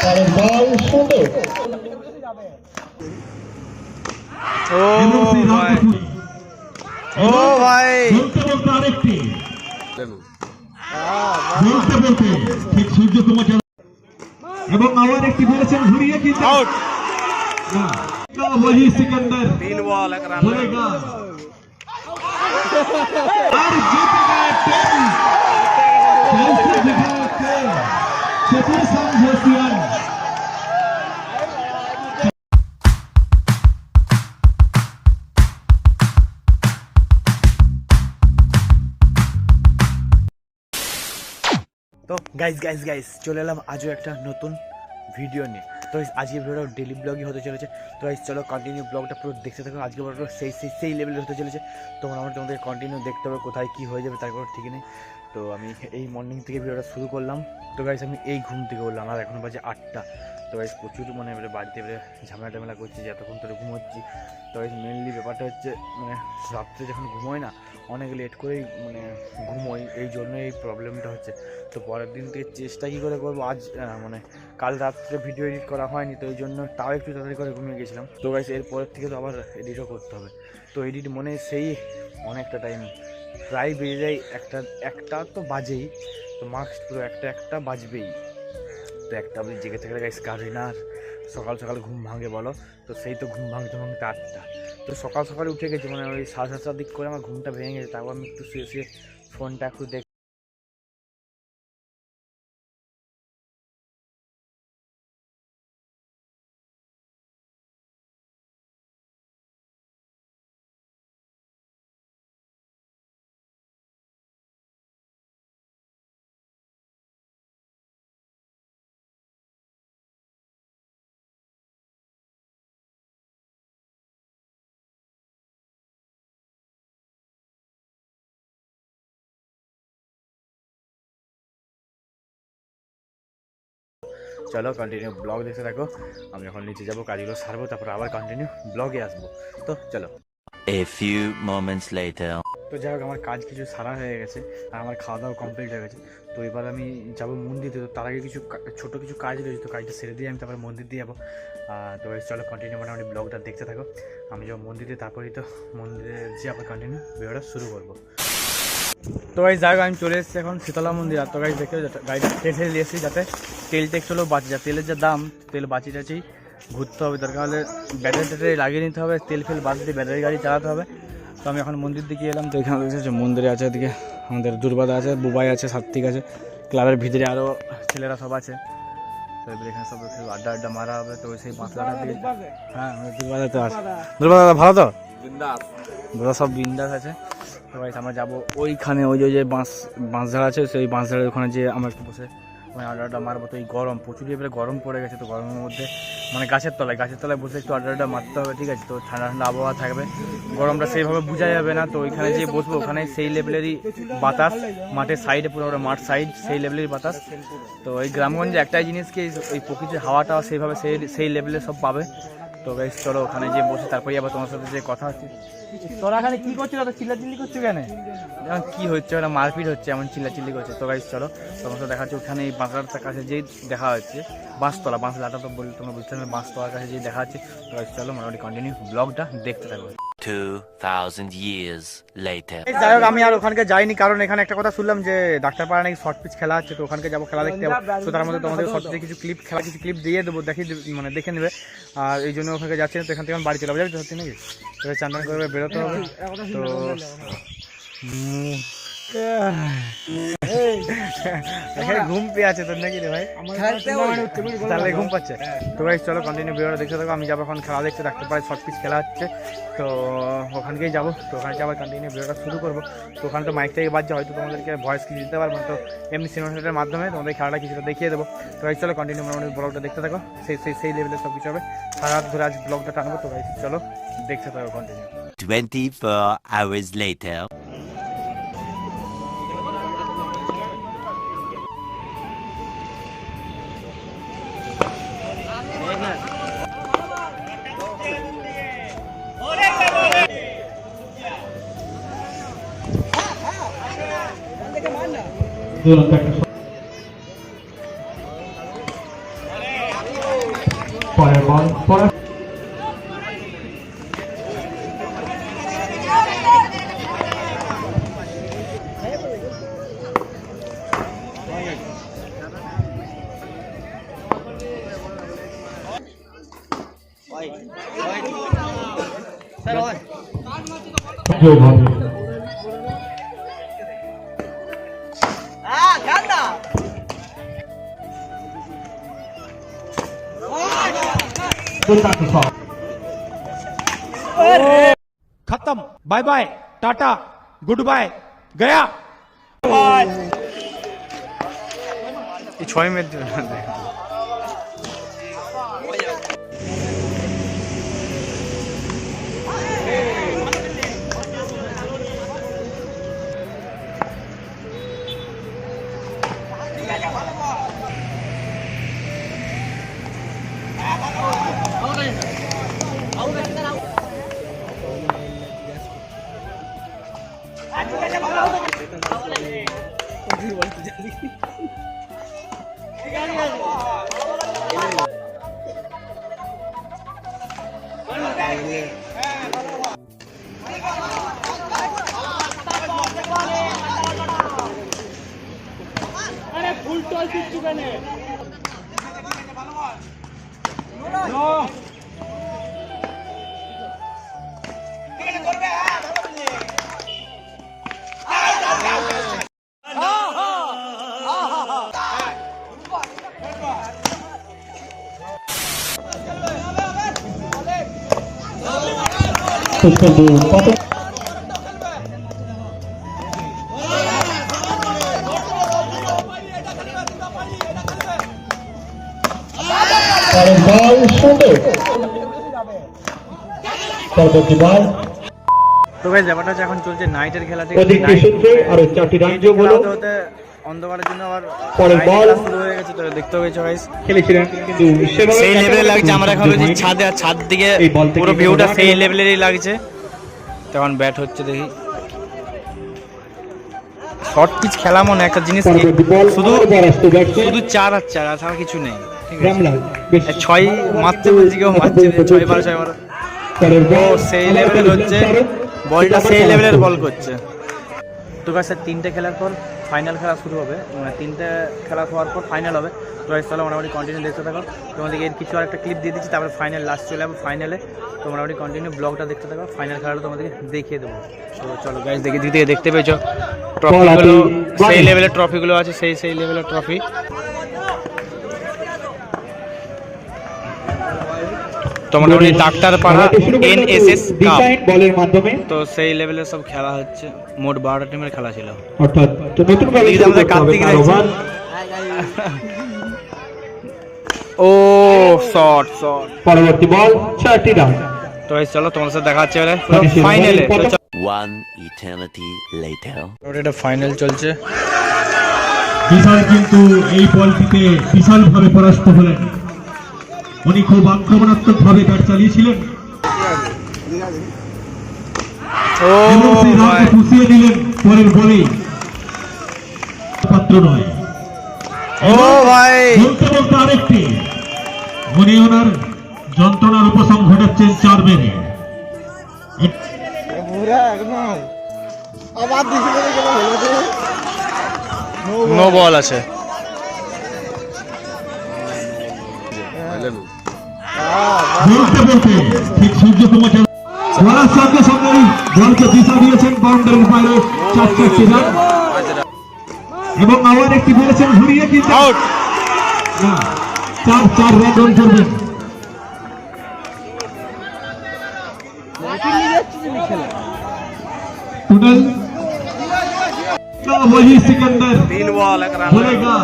পরের বল সুন্দর। ও ভাই, ও ভাই, বলতে বলতে আরেকটি বলতে বলতে ঠিক সূর্যকুমার এবং আবার একটি বলেছেন ঘুরিয়ে কিন্তু আউট। वही सिकंदर 3 বল 1 রান बोलेगा और जीतेगा टीम कैसे दिखाते चतुर समझोसियन। তো গাইস চলে এলাম আজও একটা নতুন ভিডিও নিয়ে। তো আজকে ভিডিওটা ডেলি ব্লগই হতে চলেছে। তো চলো কন্টিনিউ ব্লগটা পুরো দেখতে থাকো। আজকে ভিডিওটা সেই লেভেলের হতে চলেছে। তো তোমাদের কন্টিনিউ দেখতে হবে, কোথায় কী হয়ে যাবে তার কোনো ঠিক নেই। তো আমি এই মর্নিং থেকে ভিডিওটা শুরু করলাম। তো গাইস আমি এই ঘুম থেকে বললাম, আর এখন বাজে 8টা। তো গাইস প্রচুর মানে এবারে বাড়িতে এবারে ঝামেলা করছি যে এতক্ষণ ধরে ঘুমোচ্ছি। তো গাইস মেনলি ব্যাপারটা হচ্ছে মানে রাত্রে যখন ঘুমোই না অনেক লেট করেই মানে ঘুমোই, এই জন্য এই প্রবলেমটা হচ্ছে। তো পরের দিন থেকে চেষ্টা কী করে করবো, আজ মানে কাল রাত্রে ভিডিও এডিট করা হয়নি, তো এই জন্য তাও একটু তাড়াতাড়ি করে ঘুমিয়ে গেছিলাম। তো গাইস এরপরের থেকে তো আবার এডিটও করতে হবে। তো এডিট মনে সেই অনেকটা টাইম প্রায় বেজে যায়, একটা তো বাজেই, তো মার্কস পুরো একটা বাজবেই। তো একটা অবধি জেগে থেকে গাইস কারি না আর সকাল ঘুম ভাঙে বলো। তো সেই তো ঘুম ভাঙতে 8টা। তো সকালে উঠে গেছি, মানে ওই 7:30টার দিক করে আমার ঘুমটা ভেঙে গেছে। তারপর আমি একটু শুয়ে ফোনটা একটু দেখ। চলো কন্টিনিউ ব্লগ দেখতে থাকো। আমি এখন নিচে যাবো, কাজগুলো সারবো, তারপর আবার কন্টিনিউ ব্লগে আসবো। তো চলো। A few moments later. তো যাই হোক আমার কাজ কিছু সারা হয়ে গেছে আর আমার খাওয়া দাওয়া কমপ্লিট হয়ে গেছে। তো এবার আমি যাবো মন্দিরে। তো তার আগে কিছু ছোটো কিছু কাজ রয়েছে, তো কাজটা সেরে দিয়ে আমি তারপরে মন্দির দিয়ে যাবো। তো চলো কন্টিনিউ মোটামুটি ব্লগটা দেখতে থাকো। আমি যাবো মন্দিরে, তারপরেই তো মন্দিরে যে আবার কন্টিনিউ ভিডিওটা শুরু করবো। তো গাইস যাই হোক আমি চলে এসেছি এখন শীতলা মন্দির। আর তো গাইস দেখতে গাড়িটা তেল নিয়ে এসেছি যাতে তেলটা একটু হলেও বাঁচে, যা তেলের যা দাম, তেল বাঁচিয়ে ঘুরতে হবে, দরকার হলে ব্যাটারি লাগিয়ে নিতে হবে, তেল বাদ দিয়ে ব্যাটারি গাড়ি চালাতে হবে। তো আমি এখন মন্দির দিকে এলাম। তো এখানে দেখেছি মন্দিরে আছে, এদিকে আমাদের দুর্বাদা আছে, বুবাই আছে, সাত্বিক আছে, ক্লাবের ভিতরে আরও ছেলেরা সব আছে। তো এবার এখানে সব আড্ডা মারা হবে। তো সেই বাঁশলাটা দিয়ে, হ্যাঁ দুর্বাদা তো আছে। দুর্বাদা ভালো তো, দাদা সব বিন্দাস আছে। তো ভাই আমরা যাবো ওইখানে, ওই যে বাঁশ ঝাড় আছে, সেই বাঁশ ঝাড়ের ওখানে যে আমরা একটু বসে মানে আড্ডা মারবো। তো এই গরম প্রচুর, এবারে গরম পড়ে গেছে। তো গরমের মধ্যে মানে গাছের তলায় বসে একটু আড্ডা মারতে হবে, ঠিক আছে। তো ঠান্ডা আবহাওয়া থাকবে, গরমটা সেইভাবে বোঝা যাবে না। তো ওইখানে যে বসবো ওখানে সেই লেভেলেরই বাতাস, মাঠের সাইডে পুরো মাঠ সাইড সেই লেভেলের বাতাস। তো এই গ্রামগঞ্জে একটাই জিনিস কি ওই প্রকৃতির হাওয়াটা সেইভাবে সেই লেভেলে সব পাবে। তো গাইস চলো ওখানে যে বসে তারপরে আবার তোমার সাথে যে কথা হচ্ছে। তোরা এখানে কি করছিস, চিল্লাচিল্লি করছো কেন? কি হচ্ছে, ওরা মারপিট হচ্ছে, এমন চিল্লাচিল্লি করছে। তো গাইস চলো তোমার সাথে দেখা হচ্ছে ওখানে এই বাঁশলাটার কাছে যেই দেখা হচ্ছে, বাঁশলাটা তো বললে তোমরা বুঝতে পারবে, বাঁশতলার কাছে যেই দেখা হচ্ছে। তো গাইস চলো মোটামুটি কন্টিনিউ ব্লগটা দেখতে থাকো। 2000 years later. যাই হোক আমি আর ওখানকে যাইনি, কারণ এখানে একটা কথা শুনলাম যে ডাক্তারপাড়া নাকি শর্ট পিচ খেলা হচ্ছে। তো ওখানকে যাবো, খেলা দেখতে যাবো। তো তার মধ্যে তোমাদের শর্ট পিচে কিছু ক্লিপ দিয়ে দেবো, মানে দেখে নেবে। আর এই জন্য ওখানে যাচ্ছি না। তো এখান থেকে বাড়ি চলে যাবে, সত্যি নাকি চান্দান করে বেরোতে হবে। তো ঘুম পেয়ে আছে তোর নাকি রে ভাই, তাহলে ঘুম পাচ্ছে। তো ভাই চলো কন্টিনিউ ভিডিওটা দেখতে থাকো। আমি যাবো এখন খেলা দেখতে, ডাকতে পারি শর্ট পিচ খেলা হচ্ছে। তো ওখানকেই যাবো। তো ওখানে আবার কন্টিনিউ ভিডিওটা শুরু করবো। তো ওখানে তো মাইক থেকে বাজছে, হয়তো তোমাদেরকে ভয়েস কিছু দিতে পারবো। তো এমনি সিনেমাটার মাধ্যমে তোমাদের খেলাটা কিছুটা দেখিয়ে দেবো। তো ভাই চলো কন্টিনিউ মোটামুটি ব্লগটা দেখতে থাকো। সেই লেভেলে সব কিছু হবে, সারা রাত ধরে আজ ব্লগটা টানবো। তো ভাই চলো দেখতে থাকো কন্টিনিউ। 24 hours later. বল পড়া যোগ হবে। खत्म, bye bye, tata, goodbye, गया। এই 6 মিনিট দেবে বল সুন্দর পরবর্তী বল। তো গাইস ব্যাপারটা হচ্ছে এখন চলছে নাইটের খেলা থেকে ওদিক সূত্রে আর 4টি রান যোগ হলো। অন্ধকারের জন্য আবার পরের বল শুরু হয়ে গেছে, তো দেখতে পেয়েছো গাইস খেলেছিলেন কিন্তু সেই লেভেলে লাগছে। আমরা এখন রয়েছি ছাদে, আর ছাদ দিকে পুরো ভিউটা সেই লেভেলেরই লাগছে। তখন ব্যাট হচ্ছে, দেখি শর্ট পিচ খেলা মনে একটা জিনিস, শুধু শুধু 4 আর 4 আর ছাড়া কিছু নেই। ঠিক আছে, 6 মারতে বলছি, কেউ মারছে 6 বার 6 বার। ও সেই লেভেলের হচ্ছে, বলটা সেই লেভেলের বল করছে। তো গাইস 3টে খেলার পর ফাইনাল খেলা শুরু হবে, মানে 3টে খেলা হওয়ার পর ফাইনাল হবে। তো গাইস চলো মোটামুটি কন্টিনিউ দেখতে থাকো। তোমাদেরকে এর কিছু আর একটা ক্লিপ দিয়ে দিচ্ছি, তারপরে ফাইনাল লাস্ট চলে যাবো ফাইনালে। তো মোটামুটি কন্টিনিউ ব্লগটা দেখতে থাকো, ফাইনাল খেলাটা তোমাদেরকে দেখিয়ে দেবো। তো চলো গাইস দেখতে পেয়েছো ট্রফিগুলো, সেই লেভেলের ট্রফিগুলো আছে, সেই লেভেলের ট্রফি। তো মোটামুটি ডাক্তারপাড়া NSS কাপ বলের মাধ্যমে তো সেই লেভেলের সব খেলা হচ্ছে। মোট 12টা টিমের খেলা ছিল। অর্থাৎ তো নতুন ভাবে এদিকে আমাদের কার্তিক রয়েছে। ও শট পরবর্তী বল 4টি রান। তো এই চলো তোমার সাথে দেখা হচ্ছে এবারে ফাইনালে। One eternity later. এটা ফাইনাল চলছে। বিশাল কিন্তু এই বলটিতে বিশালভাবে পরাস্ত হলেন। উনি খুব আক্রমণাত্মক ভাবে ব্যাট চালিয়েছিলেন ও এবং সেই রানকে পুষিয়ে দিলেন পরের বলে। পাত্র নয়। ও ভাই, বলতে আরেকটি উনি ওনার যন্ত্রণার উপশম ঘটাচ্ছেন 4 মেরে। নো বল আছে। বলতে ঠিক সূর্যকুমার বলার সঙ্গে সঙ্গেই বলকে দিশা দিয়েছেন বাউন্ডারির বাইরে 4 রান, এবং আবার একটি বলেছেন ঘুরিয়ে কিন্তু আউট। 4 রান করবেন। टोटल वही सिकंदर 3 बॉल 1 रन बोलेगा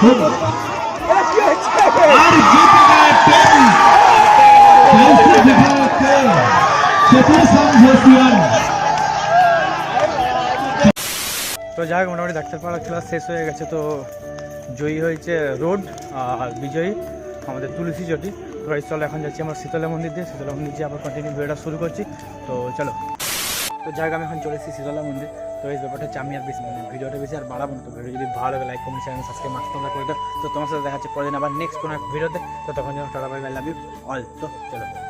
और जीतेगा तो যাই হোক মোটামুটি ডাক্তারপাড়া খেলা শেষ হয়ে গেছে। তো জয়ী হয়েছে রোড আর বিজয়ী আমাদের তুলসী চটি। তো চলো এখন যাচ্ছি আমরা শীতলা মন্দির দিয়ে, শীতলা মন্দির দিয়ে আবার কন্টিনিউ ভিডিওটা শুরু করছি। তো চলো, তো যাই হোক আমি এখন চলে এসেছি শীতলা মন্দির। তো এই ব্যাপারটা হচ্ছে আমি আর বেশি ভিডিওটা বেশি আর বাড়াবো না। তো ভিডিও যদি ভালো লাগে like comment channel subscribe must তোমরা করে দাও। তো তোমার সাথে দেখা হচ্ছে পরের দিন আবার নেক্সট কোনো এক ভিডিওতে। তো তখন যেন tata bye bye love you all. তো চলো।